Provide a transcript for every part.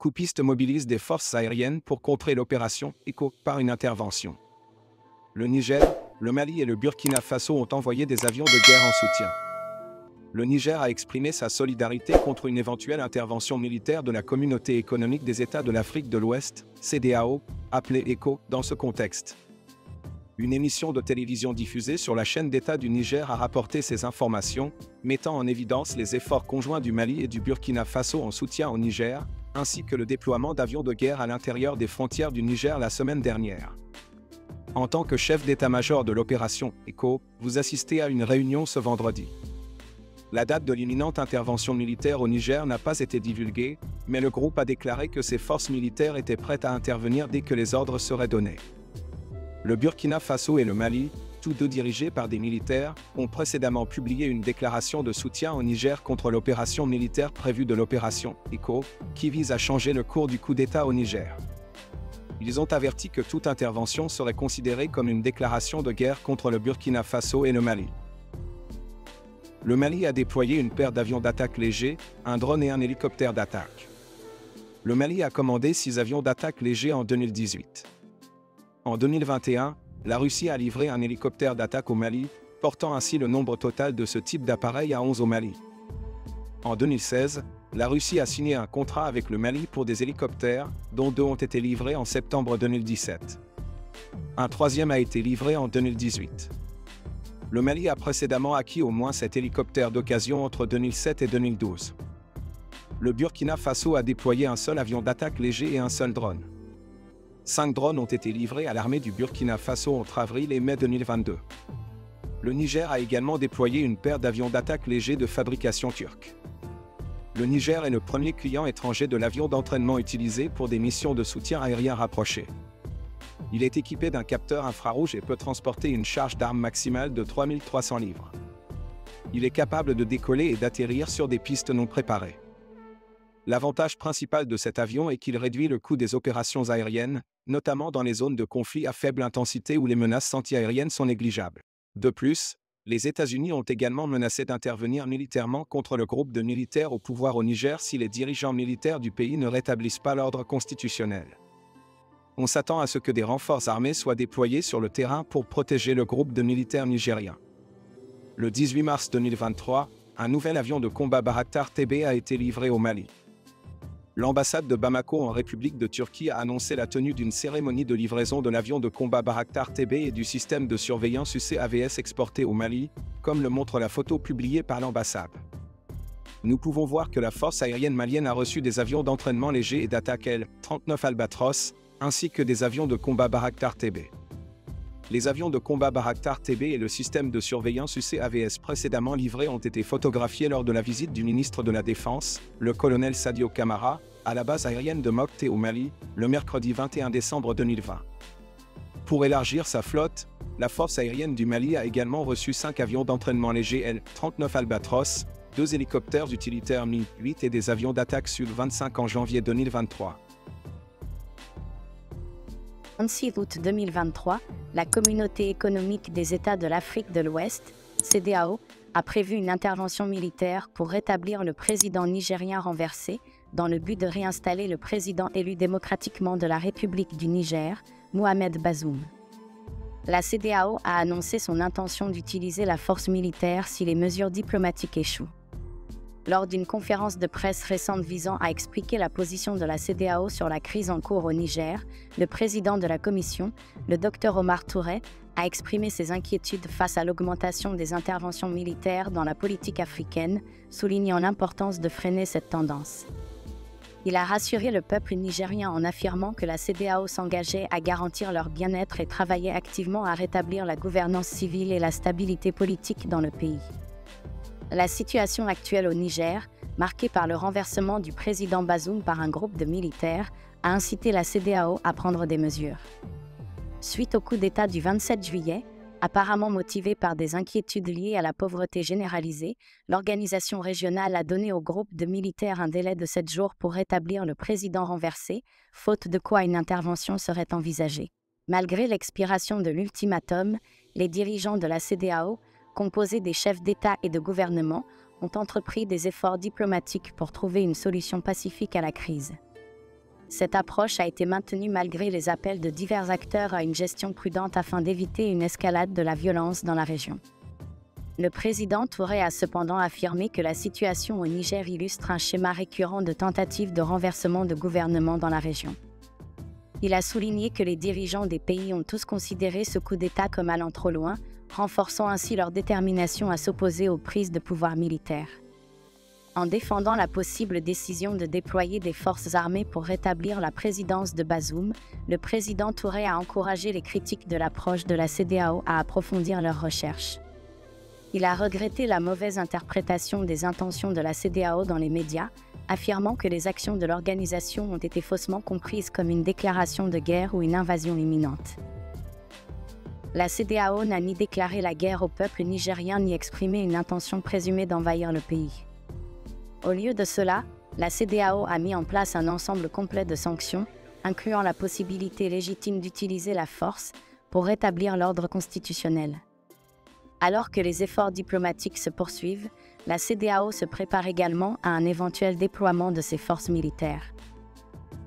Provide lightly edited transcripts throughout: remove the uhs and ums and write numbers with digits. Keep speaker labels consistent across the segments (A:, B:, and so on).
A: coupistes mobilisent des forces aériennes pour contrer l'opération ECHO par une intervention. Le Niger, le Mali et le Burkina Faso ont envoyé des avions de guerre en soutien. Le Niger a exprimé sa solidarité contre une éventuelle intervention militaire de la Communauté économique des États de l'Afrique de l'Ouest, CEDEAO, appelée ECHO, dans ce contexte. Une émission de télévision diffusée sur la chaîne d'État du Niger a rapporté ces informations, mettant en évidence les efforts conjoints du Mali et du Burkina Faso en soutien au Niger, ainsi que le déploiement d'avions de guerre à l'intérieur des frontières du Niger la semaine dernière. En tant que chef d'état-major de l'opération ECHO, vous assistez à une réunion ce vendredi. La date de l'imminente intervention militaire au Niger n'a pas été divulguée, mais le groupe a déclaré que ses forces militaires étaient prêtes à intervenir dès que les ordres seraient donnés. Le Burkina Faso et le Mali, tous deux dirigés par des militaires, ont précédemment publié une déclaration de soutien au Niger contre l'opération militaire prévue de l'opération ECHO, qui vise à changer le cours du coup d'État au Niger. Ils ont averti que toute intervention serait considérée comme une déclaration de guerre contre le Burkina Faso et le Mali. Le Mali a déployé une paire d'avions d'attaque légers, un drone et un hélicoptère d'attaque. Le Mali a commandé 6 avions d'attaque légers en 2018. En 2021, la Russie a livré un hélicoptère d'attaque au Mali, portant ainsi le nombre total de ce type d'appareil à 11 au Mali. En 2016, la Russie a signé un contrat avec le Mali pour des hélicoptères, dont 2 ont été livrés en septembre 2017. Un troisième a été livré en 2018. Le Mali a précédemment acquis au moins 7 hélicoptères d'occasion entre 2007 et 2012. Le Burkina Faso a déployé un seul avion d'attaque léger et un seul drone. 5 drones ont été livrés à l'armée du Burkina Faso entre avril et mai 2022. Le Niger a également déployé une paire d'avions d'attaque légers de fabrication turque. Le Niger est le premier client étranger de l'avion d'entraînement utilisé pour des missions de soutien aérien rapprochées. Il est équipé d'un capteur infrarouge et peut transporter une charge d'armes maximale de 3300 livres. Il est capable de décoller et d'atterrir sur des pistes non préparées. L'avantage principal de cet avion est qu'il réduit le coût des opérations aériennes, notamment dans les zones de conflit à faible intensité où les menaces anti-aériennes sont négligeables. De plus, les États-Unis ont également menacé d'intervenir militairement contre le groupe de militaires au pouvoir au Niger si les dirigeants militaires du pays ne rétablissent pas l'ordre constitutionnel. On s'attend à ce que des renforts armés soient déployés sur le terrain pour protéger le groupe de militaires nigériens. Le 18 mars 2023, un nouvel avion de combat Bayraktar TB a été livré au Mali. L'ambassade de Bamako en République de Turquie a annoncé la tenue d'une cérémonie de livraison de l'avion de combat Bayraktar TB et du système de surveillance UCAVS exporté au Mali, comme le montre la photo publiée par l'ambassade. Nous pouvons voir que la force aérienne malienne a reçu des avions d'entraînement légers et d'attaque L-39 Albatros, ainsi que des avions de combat Bayraktar TB. Les avions de combat Bayraktar TB et le système de surveillance UCAVS précédemment livrés ont été photographiés lors de la visite du ministre de la Défense, le colonel Sadio Kamara, à la base aérienne de Mopti au Mali, le mercredi 21 décembre 2020. Pour élargir sa flotte, la force aérienne du Mali a également reçu 5 avions d'entraînement légers L-39 Albatros, 2 hélicoptères utilitaires Mi-8 et des avions d'attaque Su-25 en janvier 2023.
B: 26 août 2023, la Communauté économique des États de l'Afrique de l'Ouest, CEDEAO, a prévu une intervention militaire pour rétablir le président nigérien renversé, dans le but de réinstaller le président élu démocratiquement de la République du Niger, Mohamed Bazoum. La CEDEAO a annoncé son intention d'utiliser la force militaire si les mesures diplomatiques échouent. Lors d'une conférence de presse récente visant à expliquer la position de la CEDEAO sur la crise en cours au Niger, le président de la Commission, le Dr Omar Touré, a exprimé ses inquiétudes face à l'augmentation des interventions militaires dans la politique africaine, soulignant l'importance de freiner cette tendance. Il a rassuré le peuple nigérien en affirmant que la CEDEAO s'engageait à garantir leur bien-être et travaillait activement à rétablir la gouvernance civile et la stabilité politique dans le pays. La situation actuelle au Niger, marquée par le renversement du président Bazoum par un groupe de militaires, a incité la CEDEAO à prendre des mesures. Suite au coup d'État du 27 juillet, apparemment motivé par des inquiétudes liées à la pauvreté généralisée, l'organisation régionale a donné au groupe de militaires un délai de 7 jours pour rétablir le président renversé, faute de quoi une intervention serait envisagée. Malgré l'expiration de l'ultimatum, les dirigeants de la CEDEAO, composés des chefs d'État et de gouvernement, ont entrepris des efforts diplomatiques pour trouver une solution pacifique à la crise. Cette approche a été maintenue malgré les appels de divers acteurs à une gestion prudente afin d'éviter une escalade de la violence dans la région. Le président Touré a cependant affirmé que la situation au Niger illustre un schéma récurrent de tentatives de renversement de gouvernement dans la région. Il a souligné que les dirigeants des pays ont tous considéré ce coup d'État comme allant trop loin, renforçant ainsi leur détermination à s'opposer aux prises de pouvoir militaires. En défendant la possible décision de déployer des forces armées pour rétablir la présidence de Bazoum, le président Touré a encouragé les critiques de l'approche de la CEDEAO à approfondir leurs recherches. Il a regretté la mauvaise interprétation des intentions de la CEDEAO dans les médias, affirmant que les actions de l'organisation ont été faussement comprises comme une déclaration de guerre ou une invasion imminente. La CEDEAO n'a ni déclaré la guerre au peuple nigérien ni exprimé une intention présumée d'envahir le pays. Au lieu de cela, la CEDEAO a mis en place un ensemble complet de sanctions, incluant la possibilité légitime d'utiliser la force pour rétablir l'ordre constitutionnel. Alors que les efforts diplomatiques se poursuivent, la CEDEAO se prépare également à un éventuel déploiement de ses forces militaires.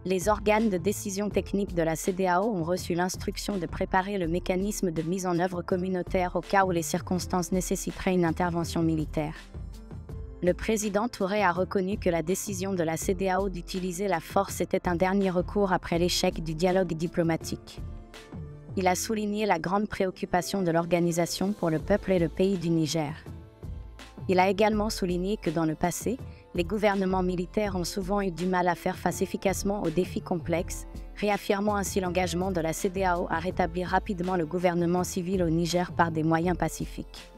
B: Les organes de décision technique de la CEDEAO ont reçu l'instruction de préparer le mécanisme de mise en œuvre communautaire au cas où les circonstances nécessiteraient une intervention militaire. Le président Touré a reconnu que la décision de la CEDEAO d'utiliser la force était un dernier recours après l'échec du dialogue diplomatique. Il a souligné la grande préoccupation de l'organisation pour le peuple et le pays du Niger. Il a également souligné que dans le passé, les gouvernements militaires ont souvent eu du mal à faire face efficacement aux défis complexes, réaffirmant ainsi l'engagement de la CEDEAO à rétablir rapidement le gouvernement civil au Niger par des moyens pacifiques.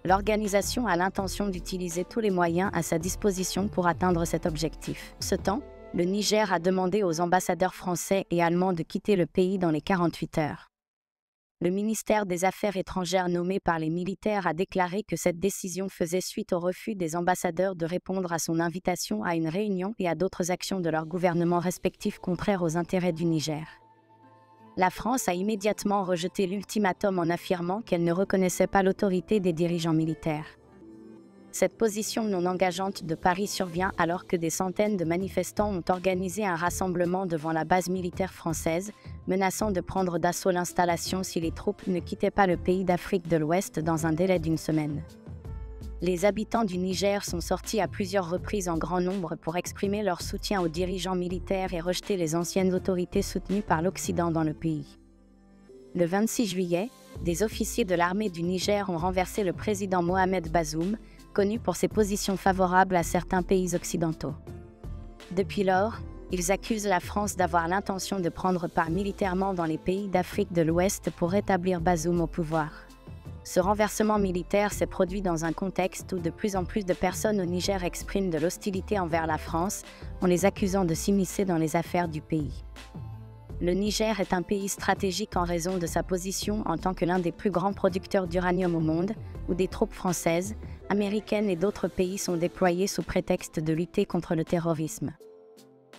B: L'organisation a l'intention d'utiliser tous les moyens à sa disposition pour atteindre cet objectif. Ce temps, le Niger a demandé aux ambassadeurs français et allemands de quitter le pays dans les 48 heures. Le ministère des Affaires étrangères nommé par les militaires a déclaré que cette décision faisait suite au refus des ambassadeurs de répondre à son invitation à une réunion et à d'autres actions de leurs gouvernements respectifs contraires aux intérêts du Niger. La France a immédiatement rejeté l'ultimatum en affirmant qu'elle ne reconnaissait pas l'autorité des dirigeants militaires. Cette position non engageante de Paris survient alors que des centaines de manifestants ont organisé un rassemblement devant la base militaire française, menaçant de prendre d'assaut l'installation si les troupes ne quittaient pas le pays d'Afrique de l'Ouest dans un délai d'une semaine. Les habitants du Niger sont sortis à plusieurs reprises en grand nombre pour exprimer leur soutien aux dirigeants militaires et rejeter les anciennes autorités soutenues par l'Occident dans le pays. Le 26 juillet, des officiers de l'armée du Niger ont renversé le président Mohamed Bazoum, connu pour ses positions favorables à certains pays occidentaux. Depuis lors, ils accusent la France d'avoir l'intention de prendre part militairement dans les pays d'Afrique de l'Ouest pour rétablir Bazoum au pouvoir. Ce renversement militaire s'est produit dans un contexte où de plus en plus de personnes au Niger expriment de l'hostilité envers la France, en les accusant de s'immiscer dans les affaires du pays. Le Niger est un pays stratégique en raison de sa position en tant que l'un des plus grands producteurs d'uranium au monde, où des troupes françaises, américaines et d'autres pays sont déployées sous prétexte de lutter contre le terrorisme.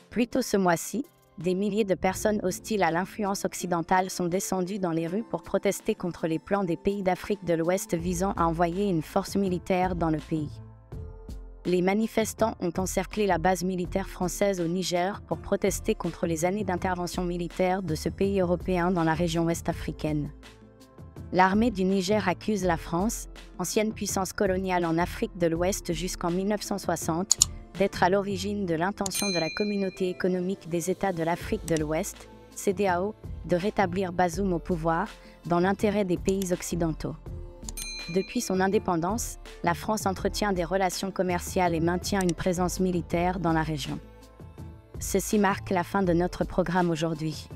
B: Plus tôt ce mois-ci, des milliers de personnes hostiles à l'influence occidentale sont descendues dans les rues pour protester contre les plans des pays d'Afrique de l'Ouest visant à envoyer une force militaire dans le pays. Les manifestants ont encerclé la base militaire française au Niger pour protester contre les années d'intervention militaire de ce pays européen dans la région ouest-africaine. L'armée du Niger accuse la France, ancienne puissance coloniale en Afrique de l'Ouest jusqu'en 1960, d'être à l'origine de l'intention de la Communauté économique des États de l'Afrique de l'Ouest, CEDEAO, de rétablir Bazoum au pouvoir, dans l'intérêt des pays occidentaux. Depuis son indépendance, la France entretient des relations commerciales et maintient une présence militaire dans la région. Ceci marque la fin de notre programme aujourd'hui.